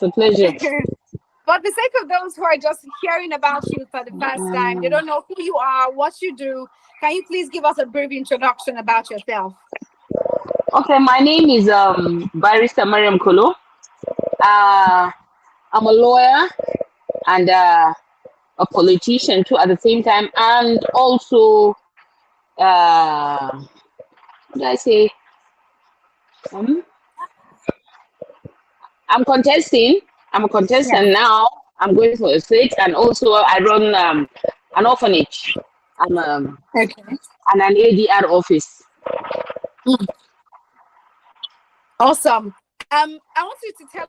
a pleasure. For the sake of those who are just hearing about you for the first time, they don't know who you are, what you do. Can you please give us a brief introduction about yourself? Okay, my name is Barrister Mariam Kolo. I'm a lawyer and a politician too at the same time, and also what did I say? Um, I'm contesting. I'm a Yeah. contestant now. I'm going for a seat, and also I run an orphanage. I'm Okay. and an ADR office. Mm. Awesome. I want you to tell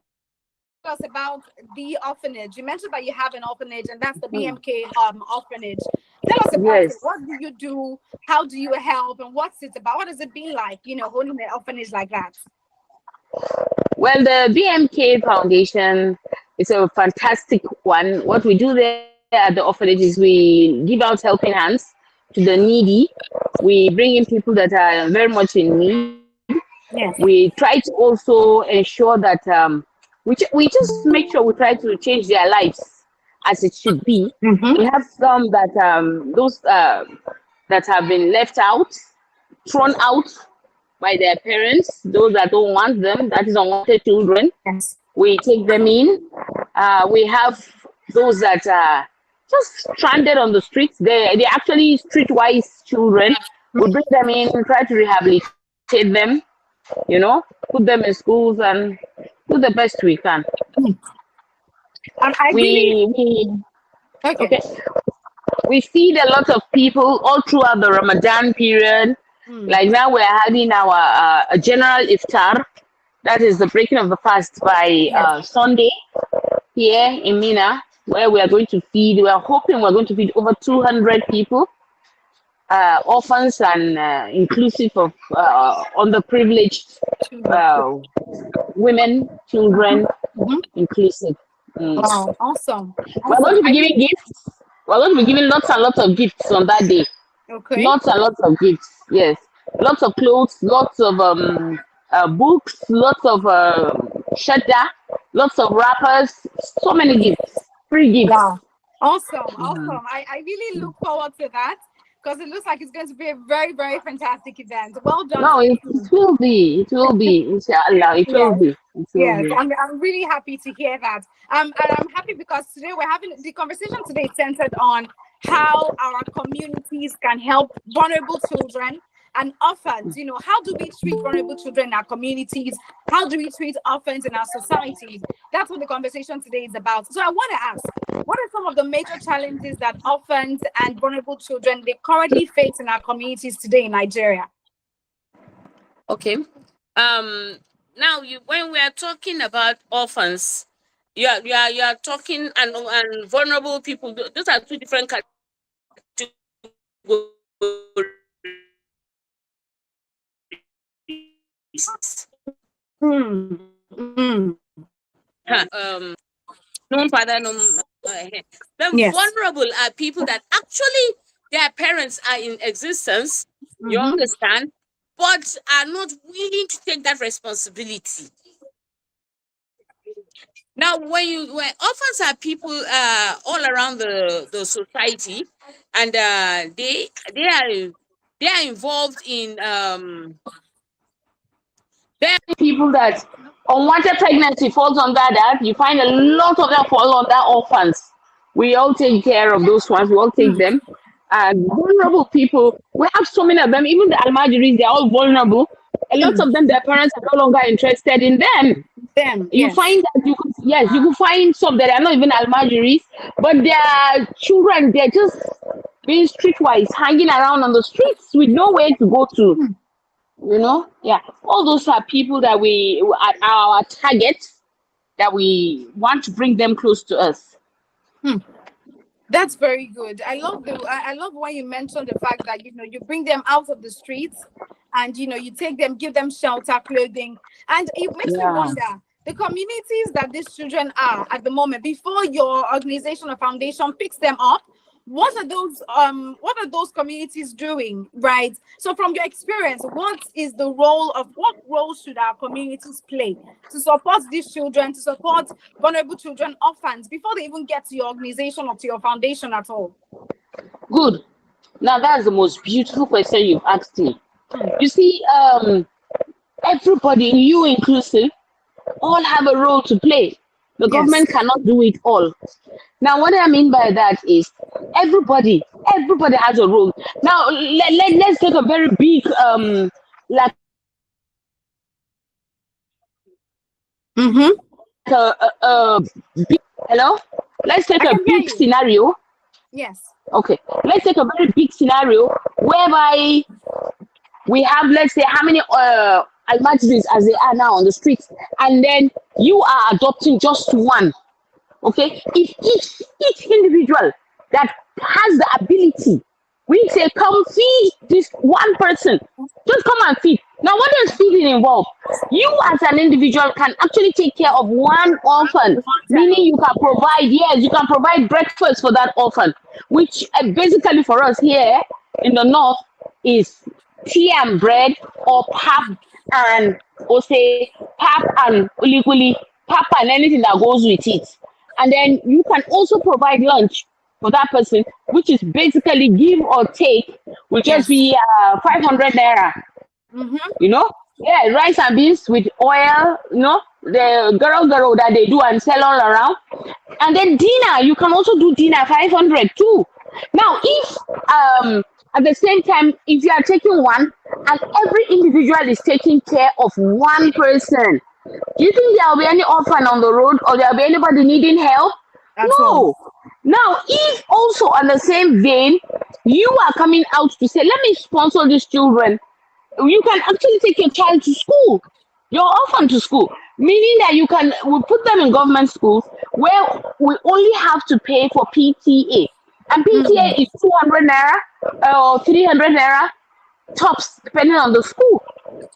us about the orphanage. You mentioned that you have an orphanage, and that's the Mm. BMK orphanage. Tell us about it. Yes. What do you do? How do you help? And what's it about? What does it be like, owning an orphanage like that? Well, the BMK Foundation is a fantastic one. What we do there at the orphanage is we give out helping hands to the needy. We bring in people that are very much in need. We Yes. try to also ensure that we just make sure we try to change their lives as it should be. We Mm-hmm. have some that those that have been left out, thrown out by their parents, those that don't want them, that is unwanted children. Yes. We take them in. We have those that are just stranded on the streets. They actually streetwise children. We bring them in, try to rehabilitate them, put them in schools and do the best we can. I really We okay. okay. We feed a lot of people all throughout the Ramadan period. Mm. Like now we're having our a general iftar. That is the breaking of the fast by Yes. Sunday here in Mina, where we are going to feed. We are hoping we're going to feed over 200 people, orphans and inclusive of underprivileged uh, women, children, Mm-hmm. inclusive. Mm. Wow, awesome. We're going Awesome. to be giving gifts. We're going to be giving lots and lots of gifts on that day. Okay. Lots and lots of gifts. Yes, lots of clothes, lots of books, lots of shadda, lots of wrappers. So many gifts, free gifts. Wow. Awesome. Mhm. Awesome. I really look forward to that because it looks like it's going to be a very, very fantastic event. Well done No, to the it team. will be. It will be. Inshallah, it will Yes. be. It will Yes, be. I'm really happy to hear that. And I'm happy because today we're having the conversation today centered on how our communities can help vulnerable children and orphans. How do we treat vulnerable children in our communities? How do we treat orphans in our societies? That's what the conversation today is about. So I want to ask, what are some of the major challenges that orphans and vulnerable children they currently face in our communities today in Nigeria? Okay. Um. Now, when we are talking about orphans, you are talking and vulnerable people. Those are two different Hmm. Hmm. No father, no. The Yes. vulnerable are people that actually their parents are in existence. You Mm-hmm. understand, but are not willing to take that responsibility. Now, when orphans are people all around the society, and they are involved in People that unwanted pregnancy falls under that. You find a lot of them fall under orphans. We all take care of those ones. We all take them. And vulnerable people, we have so many of them. Even the Almajiris, they're all vulnerable. A lot of them, their parents are no longer interested in them. Them, You yes. find that you could find some that are not even Almajiris, but their children, they're just being streetwise, hanging around on the streets with nowhere to go to. Yeah, all those are people that we are our target, that we want to bring them close to us. Hmm. That's very good. I love when you mentioned the fact that you bring them out of the streets and you take them, give them shelter, clothing, and it makes me Yeah. wonder the communities that these children are at the moment before your organization or foundation picks them up. what are those communities doing, right? So from your experience, what role should our communities play to support these children, to support vulnerable children, orphans, before they even get to your organization or to your foundation at all? Good. Now that's the most beautiful question you've asked me. Hmm. You see, everybody, you inclusive, all have a role to play. The Yes. government cannot do it all. Now, what I mean by that is everybody has a role. Now, let's take a very big, like Mm-hmm. a big, hello? Let's take I a can hear big you. scenario. Yes. Okay, let's take a very big scenario whereby we have, let's say, how many almajris as they are now on the streets, and then you are adopting just one. Okay, if each individual that has the ability, we say, come feed this one person, just come and feed. Now, what does feeding involve? You as an individual can actually take care of one orphan, meaning you can provide, yes, you can provide breakfast for that orphan, which basically for us here in the north is tea and bread, or pap and, or say pap and ulikuli, pap and anything that goes with it. And then you can also provide lunch for that person, which is basically give or take, will just Yes. be 500 naira, Mm-hmm. you know? Yeah, rice and beans with oil, the garo that they do and sell all around. And then dinner, you can also do dinner 500 too. Now, if at the same time, if you are taking one and every individual is taking care of one person, do you think there will be any orphan on the road, or there will be anybody needing help? At all. No. Now, if also on the same vein, you are coming out to say, let me sponsor these children, you can actually take your child to school, your orphan to school, meaning that we put them in government schools where we only have to pay for PTA. And Mm. PTA is 200 naira or 300 naira tops, depending on the school.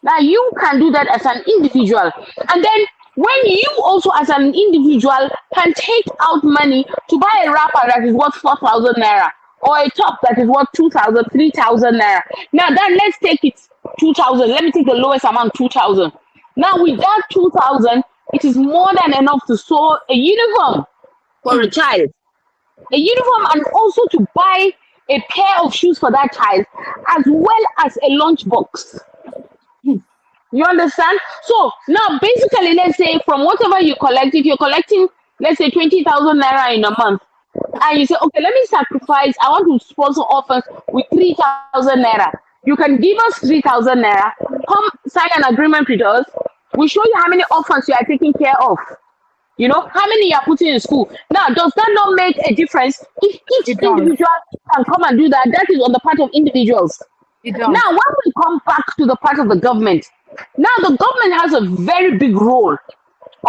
Now you can do that as an individual. And then when you also as an individual can take out money to buy a wrapper that is worth 4,000 naira, or a top that is worth 2,000, 3,000 naira. Now then let's take it 2,000. Let me take the lowest amount, 2,000. Now with that 2,000, it is more than enough to sew a uniform for a child, a uniform, and also to buy a pair of shoes for that child, as well as a lunch box. You understand? So now, basically, let's say from whatever you collect, if you're collecting, let's say 20,000 naira in a month, and you say, okay, let me sacrifice, I want to sponsor orphans with 3,000 naira. You can give us 3,000 naira, come sign an agreement with us. We show you how many orphans you are taking care of. How many you are putting in school. Now, does that not make a difference? If each It does. individual can come and do that, that is on the part of individuals. It does. Now, when we come back to the part of the government, now the government has a very big role,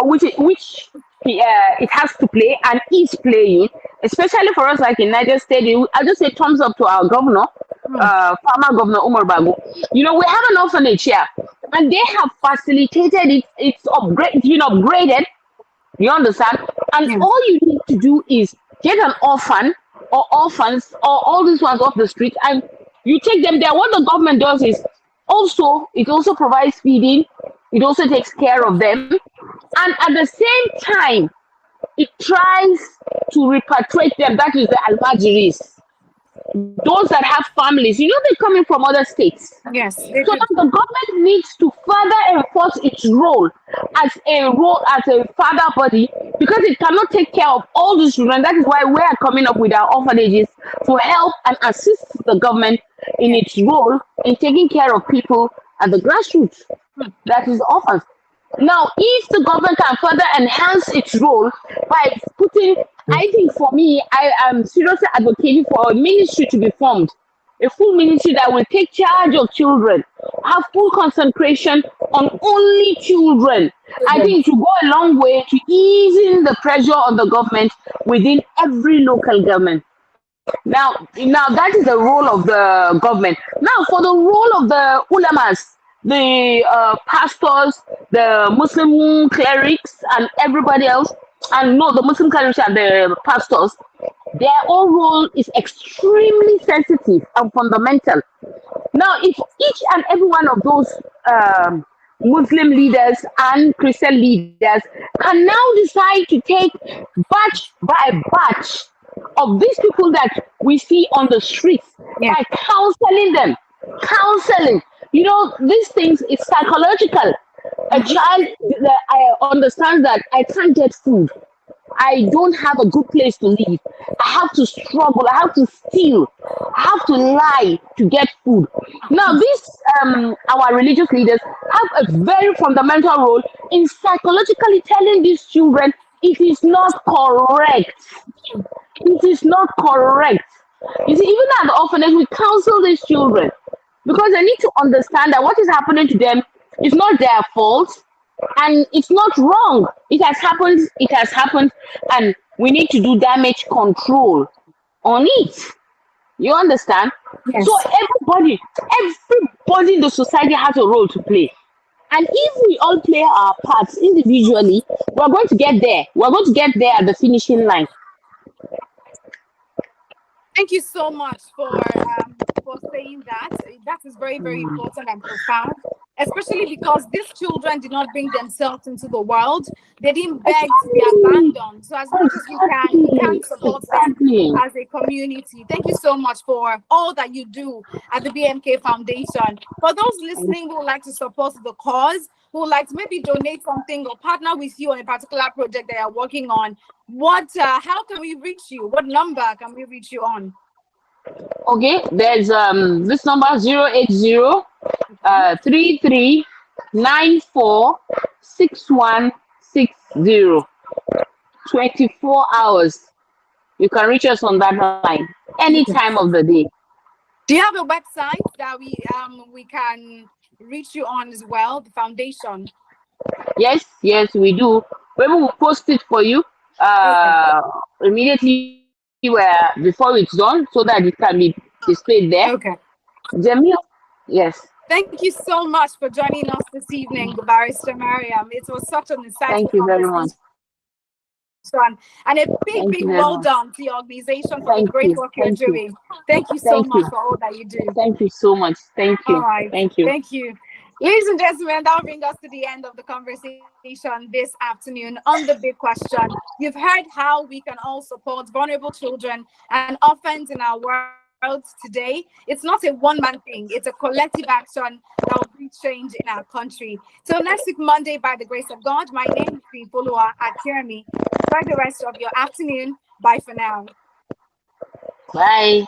which it has to play and is playing, especially for us like in Niger State. I'll just say thumbs up to our governor, former Governor Umar Bago. We have an orphanage here, and they have facilitated it. It's upgraded. You understand? And Yes. all you need to do is get an orphan or orphans or all these ones off the street, and you take them there. What the government does is it also provides feeding, it also takes care of them, and at the same time, it tries to repatriate them. That is the almajiris, those that have families. They're coming from other states. Yes. So now the government needs to further enforce its role as a father body, because it cannot take care of all these children. That is why we are coming up with our orphanages to help and assist the government in its role in taking care of people at the grassroots. That is orphans. Now, if the government can further enhance its role by putting, I think for me, I am seriously advocating for a ministry to be formed, a full ministry that will take charge of children, have full concentration on only children. I think it will go a long way to easing the pressure on the government within every local government. Now that is the role of the government. Now, for the role of the ulamas, the pastors, the Muslim clerics, and everybody else, and no, the Muslim clerics and the pastors, their own role is extremely sensitive and fundamental. Now, if each and every one of those Muslim leaders and Christian leaders can now decide to take batch by batch of these people that we see on the streets Yeah. by counseling them, counseling. You know, these things is psychological. A child understands that I can't get food. I don't have a good place to live. I have to struggle. I have to steal. I have to lie to get food. Now, these our religious leaders have a very fundamental role in psychologically telling these children it is not correct. It is not correct. You see, even at the orphanage, we counsel these children because they need to understand that what is happening to them is not their fault and it's not wrong. It has happened, and we need to do damage control on it. You understand? Yes. So everybody in the society has a role to play. And if we all play our parts individually, we're going to get there. We're going to get there at the finishing line. Thank you so much for saying that. That is very, very important and profound, especially because these children did not bring themselves into the world. They didn't beg to be abandoned. So as much as we can support them as a community. Thank you so much for all that you do at the BMK Foundation. For those listening who would like to support the cause, who would like to maybe donate something or partner with you on a particular project they are working on, how can we reach you? What number can we reach you on? Okay, there's this number 080 3394 6160. 24 hours. You can reach us on that line any time of the day. Do you have a website that we can reach you on as well, the foundation? Yes, we do. Maybe we'll post it for you immediately before it's done so that it can be displayed there. Okay. Jamil? Yes. Thank you so much for joining us this evening, Barrister Mariam. It was such an insightful Thank you very much. And a big well done to your organization for the great work you're doing. Thank you so much for all that you do. Thank you so much. Thank you. All right. Thank you. Thank you. Ladies and gentlemen, that will bring us to the end of the conversation this afternoon on The Big Question. You've heard how we can all support vulnerable children and orphans in our world today. It's not a one-man thing. It's a collective action that will bring change in our country. Till next week, Monday, by the grace of God, my name is Folua Akirami. Enjoy the rest of your afternoon. Bye for now. Bye.